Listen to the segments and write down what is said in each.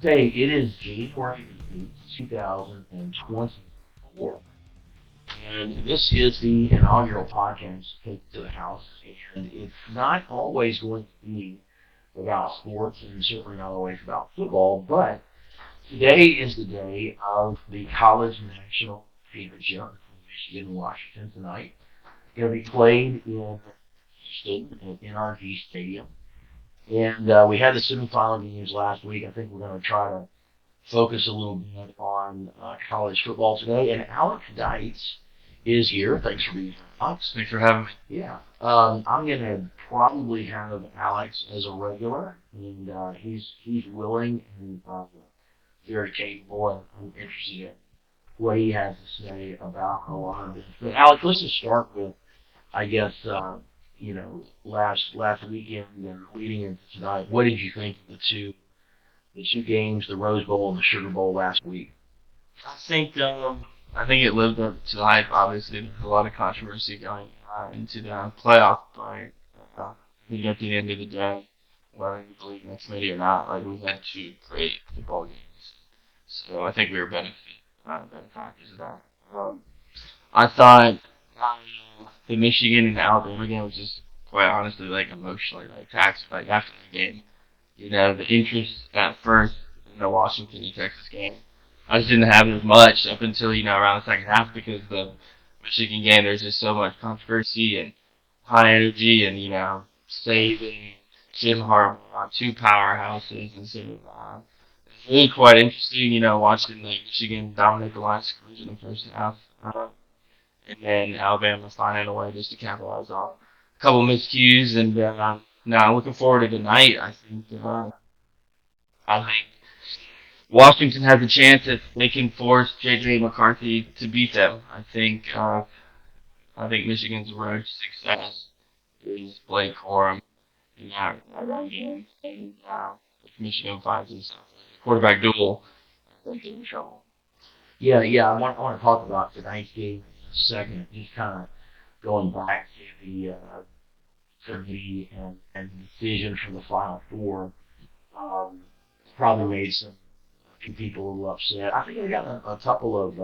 Okay, it is January 2024, and this is the inaugural podcast Take to the House, and it's not always going to be about sports, and certainly not always about football, but today is the day of the College National Championship between Michigan and Washington tonight. It's going to be played in Houston at NRG Stadium. And we had the semifinal games last week. I think we're going to try to focus a little bit on college football today. And Alex Deitz is here. Thanks for being here, Alex. Thanks for having me. Yeah. I'm going to probably have Alex as a regular, and he's willing and very capable, and I'm interested in what he has to say about a lot of this. But Alex, let's just start with, I guess, last weekend and leading into tonight. What did you think of the two games, the Rose Bowl and the Sugar Bowl last week? I think it lived up to the hype. Obviously, there's a lot of controversy going into the playoff, but I think at the end of the day, whether you believe in committee or not, like we had two great football games. So I think we were benefactors of that. I thought the Michigan and Alabama game was just quite honestly like emotionally like taxing. Like after the game, the interest at first in the Washington and Texas game, I just didn't have as much up until around the second half because the Michigan game there's just so much controversy and high energy and saving Jim Harbaugh on two powerhouses and so it's really quite interesting. Watching like Michigan dominate the line of scrimmage in the first half. And then Alabama finding a way just to capitalize on a couple miscues. And now looking forward to tonight. I think Washington has a chance if they can force J.J. McCarthy to beat them. I think Michigan's road to success is Blake Corum in that run game. And if Michigan finds himself in a quarterback duel, I think they're in trouble. Yeah. I want to talk about tonight's game in a second. Just kind of going back to the committee and the decision from the Final Four. Probably made few people a little upset. I think I got a couple of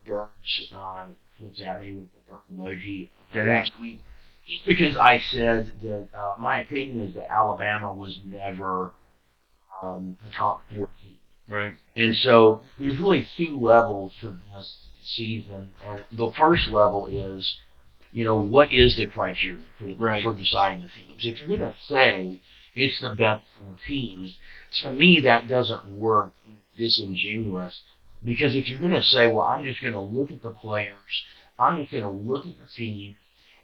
burns on Saturday with the emoji last week. Just because I said that my opinion is that Alabama was never a top 4 team. Right. And so there's really two levels to this season. And the first level is, what is the criteria for deciding the teams? If you're going to say it's the best 4 teams, to me that doesn't work. Disingenuous. Because if you're going to say, well, I'm just going to look at the players, I'm just going to look at the team,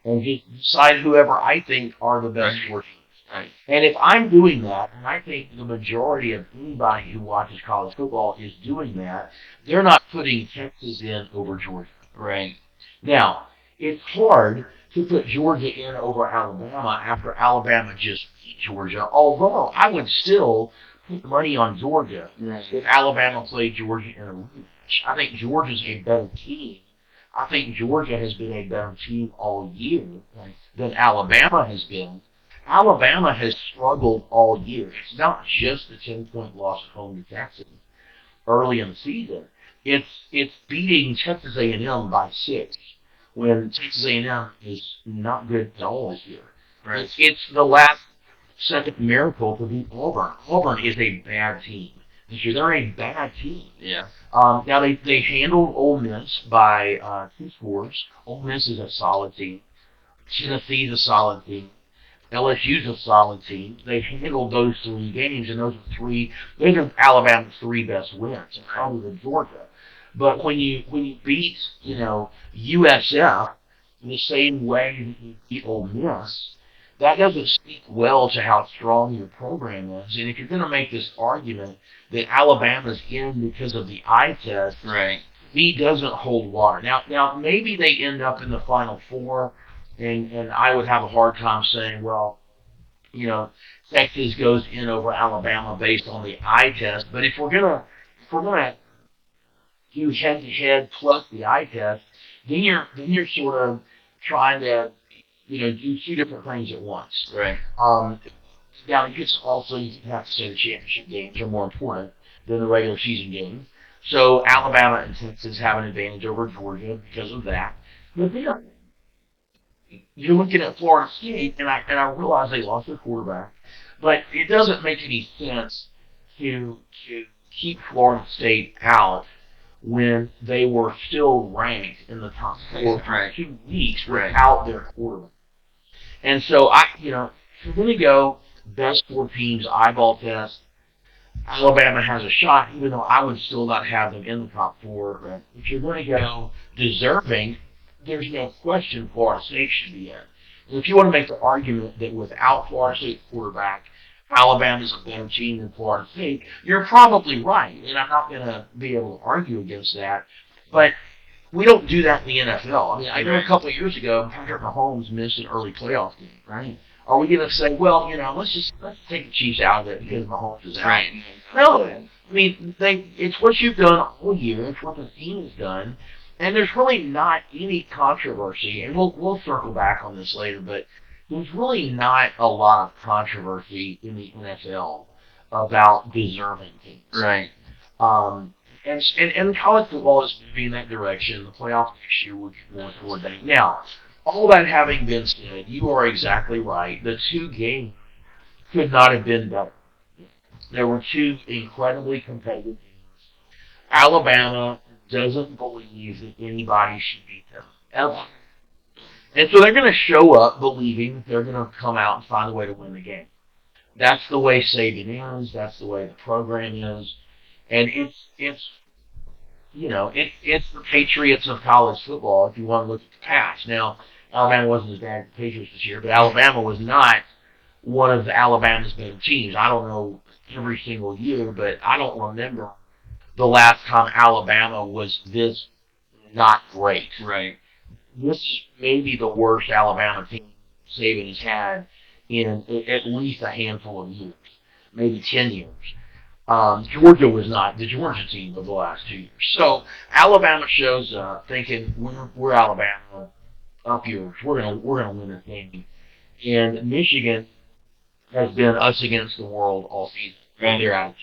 and just decide whoever I think are the best 4 teams. Right. And if I'm doing that, and I think the majority of anybody who watches college football is doing that, they're not putting Texas in over Georgia. Right. Now, it's hard to put Georgia in over Alabama after Alabama just beat Georgia, although I would still put money on Georgia if Alabama played Georgia in a rematch. I think Georgia's a better team. I think Georgia has been a better team all year than Alabama has been. Alabama has struggled all year. It's not just the 10-point loss at home to Texas early in the season. It's beating Texas A&M by 6 when Texas A&M is not good at all this year. Right. It's the last second miracle to beat Auburn. Auburn is a bad team. This year they're a bad team. Yeah. Now they handled Ole Miss by 2 scores. Ole Miss is a solid team. Tennessee's a solid team. LSU's a solid team. They handled those 3 games, and those are Alabama's 3 best wins, other than Georgia. But when you beat USF in the same way that you beat Ole Miss, that doesn't speak well to how strong your program is. And if you're going to make this argument that Alabama's in because of the eye test, right, he doesn't hold water. Now maybe they end up in the Final Four. And I would have a hard time saying, well, Texas goes in over Alabama based on the eye test. But if we're gonna do head to head plus the eye test, then you're sort of trying to do 2 different things at once. Right. Now, you have to say the championship games are more important than the regular season games. So Alabama and Texas have an advantage over Georgia because of that. But then you're looking at Florida State, and I realize they lost their quarterback, but it doesn't make any sense to keep Florida State out when they were still ranked in the top four for 2 weeks without their quarterback. And so if you're going to go best four teams eyeball test, Alabama has a shot, even though I would still not have them in the top four. Right. If you're going to go deserving, there's no question Florida State should be in. And if you want to make the argument that without Florida State quarterback, Alabama's a better team than Florida State, you're probably right, and I'm not going to be able to argue against that. But we don't do that in the NFL. I mean, I know a couple of years ago, Patrick Mahomes missed an early playoff game, right? Are we going to say, well, let's take the Chiefs out of it because Mahomes is out? Right. No, I mean, it's what you've done all year. It's what the team has done, and there's really not any controversy. And we'll circle back on this later, but there's really not a lot of controversy in the NFL about deserving teams. Right. And college football is moving in that direction. The playoff next year will get more toward that. Now, all that having been said, you are exactly right. The two games could not have been better. There were two incredibly competitive games. Alabama doesn't believe that anybody should beat them, ever. And so they're going to show up believing that they're going to come out and find a way to win the game. That's the way Saban is. That's the way the program is. And it's the Patriots of college football if you want to look at the past. Now, Alabama wasn't as bad as the Patriots this year, but Alabama was not one of Alabama's better teams. I don't know every single year, but I don't remember the last time Alabama was this not great. Right. This is maybe the worst Alabama team Saban has had in at least a handful of years, maybe 10 years. Georgia was not the Georgia team of the last 2 years. So Alabama shows up thinking we're Alabama up yours. We're gonna win this game. And Michigan has been us against the world all season. And they're out.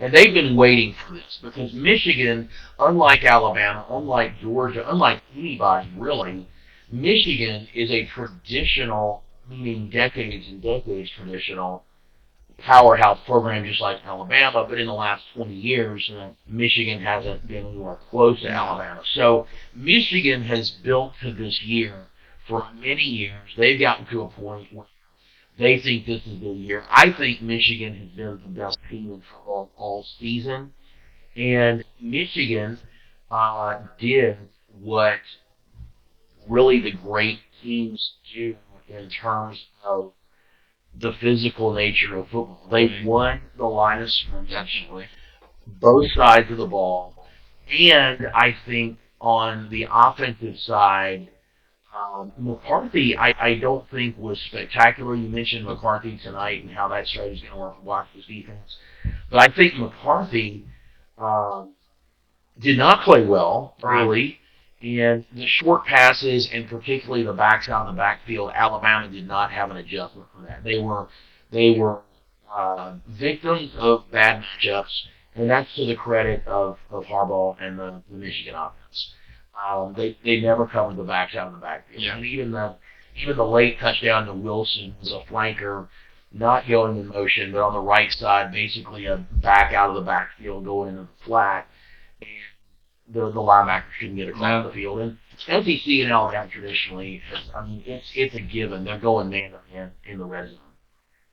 And they've been waiting for this because Michigan, unlike Alabama, unlike Georgia, unlike anybody really, Michigan is a traditional, meaning decades and decades traditional powerhouse program just like Alabama, but in the last 20 years, Michigan hasn't been anywhere close to Alabama. So Michigan has built to this year for many years. They've gotten to a point where they think this is the year. I think Michigan has been the best team in football all season, and Michigan did what really the great teams do in terms of the physical nature of football. They won the line of scrimmage, both sides of the ball, and I think on the offensive side, McCarthy, I don't think was spectacular. You mentioned McCarthy tonight and how that strategy is going to work for Washington's defense, but I think McCarthy did not play well early, and the short passes and particularly the backs out in the backfield, Alabama did not have an adjustment for that. They were victims of bad matchups, and that's to the credit of Harbaugh and the Michigan offense. They never covered the backs out in the backfield, and even the late touchdown to Wilson was a flanker. Not going in motion, but on the right side, basically a back out of the backfield going into the flat. The linebacker shouldn't get across the field. And SEC and Alabama traditionally, it's a given. They're going man to man in the red zone.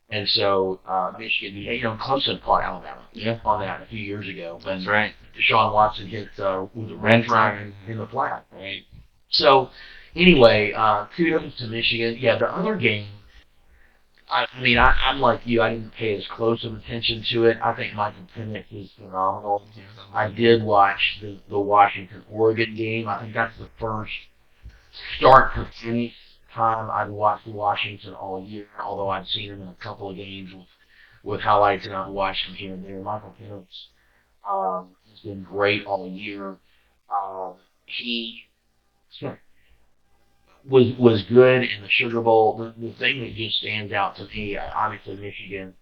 And so Michigan, Clemson fought Alabama on that a few years ago. That's right. Deshaun Watson hit red zone in the flat. Right. So anyway, kudos to Michigan. Yeah, the other game. I'm like you. I didn't pay as close of attention to it. I think Michael Penix is phenomenal. I did watch the Washington-Oregon game. I think that's the first start to finish time I'd watched Washington all year, although I'd seen him in a couple of games with highlights, and I've watched him here and there. Michael Penix has been great all year. He was good in the Sugar Bowl. The thing that just stands out to me, obviously Michigan,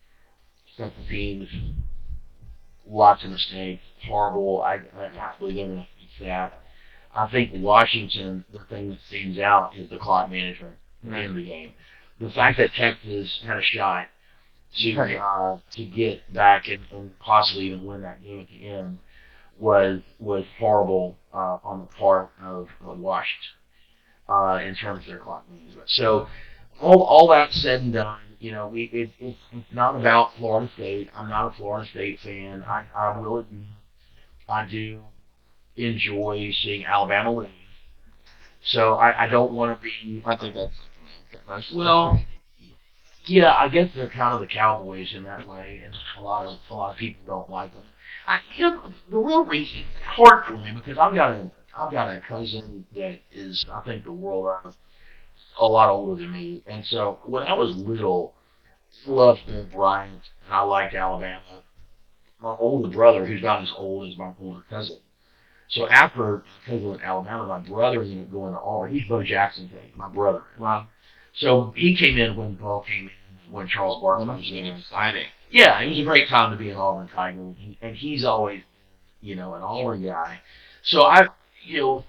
special teams, lots of mistakes, horrible. I can't believe they're going to fix that. I think Washington, the thing that stands out is the clock management at the end of the game. The fact that Texas had a shot to get back and possibly even win that game at the end was horrible on the part of Washington in terms of their clock management. So all that said and done, it's not about Florida State. I'm not a Florida State fan. I will admit I do enjoy seeing Alabama win. So I don't want to be. I think that's Well, yeah, I guess they're kind of the Cowboys in that way, and a lot of people don't like them. The real reason it's hard for me because I've got a cousin that is I think the world of a lot older than me, and so when I was little, I loved Bill Bryant and I liked Alabama. My older brother, who's not as old as my older cousin. So after cousin went to Alabama, my brother ended up going to Auburn. He's Bo Jackson's age, my brother. wow. So he came in when Bo came in, when Charles Barkley was in. Exciting. Yeah, it was a great time to be an Auburn Tiger, and he's always, an Auburn guy. So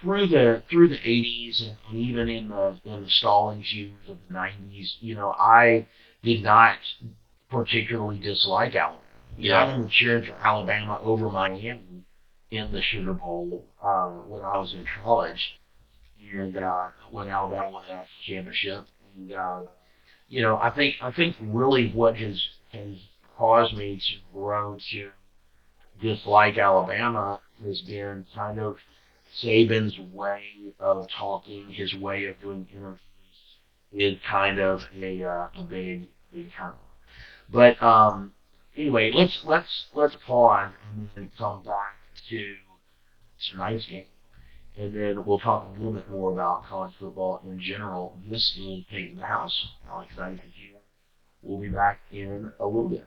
through the '80s and even in the Stallings years of the '90s, I did not particularly dislike Alabama. I remember cheering for Alabama over Miami in the Sugar Bowl when I was in college, and when Alabama won the national championship. And I think really what has caused me to grow to dislike Alabama has been kind of Saban's way of talking, his way of doing interviews is kind of a big turn. But anyway, let's pause and then come back to tonight's game, and then we'll talk a little bit more about college football in general. This is Taking the House. Alex, nice to see you. We'll be back in a little bit.